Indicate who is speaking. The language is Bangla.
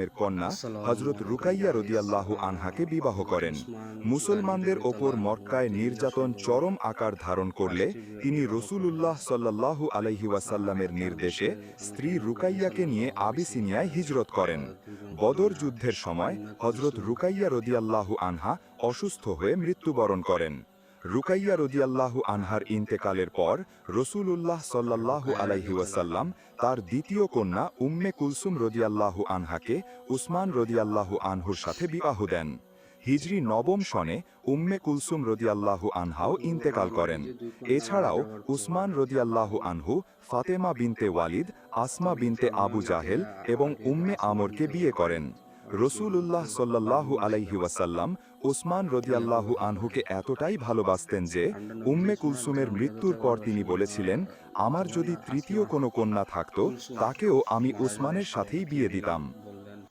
Speaker 1: সাল্লামের কন্যা হযরত রুকাইয়া রাদিয়াল্লাহু আনহাকে বিবাহ করেন। মুসলমানদের ওপর মক্কায় নির্যাতন চরম আকার ধারণ করলে তিনি রাসূলুল্লাহ সাল্লাল্লাহু আলাইহি ওয়াসাল্লামের নির্দেশে স্ত্রী রুকাইয়াকে নিয়ে আবিসিনিয়ায় হিজরত করেন। বদর যুদ্ধের সময় হযরত রুকাইয়া রাদিয়াল্লাহু আনহা অসুস্থ হয়ে মৃত্যুবরণ করেন। রুকাইয়া রাদিয়াল্লাহু আনহার ইন্তেকালের পর রাসূলুল্লাহ সাল্লাল্লাহু আলাইহি ওয়াসাল্লাম তার দ্বিতীয় কন্যা উম্মে কুলসুম রাদিয়াল্লাহু আনহাকে উসমান রাদিয়াল্লাহু আনহুর সাথে বিবাহ দেন। হিজরি নবম সনে উম্মে কুলসুম রাদিয়াল্লাহু আনহাও ইন্তেকাল করেন। এছাড়াও উসমান রাদিয়াল্লাহু আনহু ফাতেমা বিনতে ওয়ালিদ, আসমা বিনতে আবু জাহেল এবং উম্মে আমরকে বিয়ে করেন। রাসূলুল্লাহ সাল্লাল্লাহু আলাইহি ওয়াসাল্লাম উসমান রাদিয়াল্লাহু আনহুকে এতটাই ভালোবাসতেন যে উম্মে কুলসুমের মৃত্যুর পর তিনি বলেছিলেন, আমার যদি তৃতীয় কোনো কন্যা থাকত তাকেও আমি উসমানের সাথেই বিয়ে দিতাম।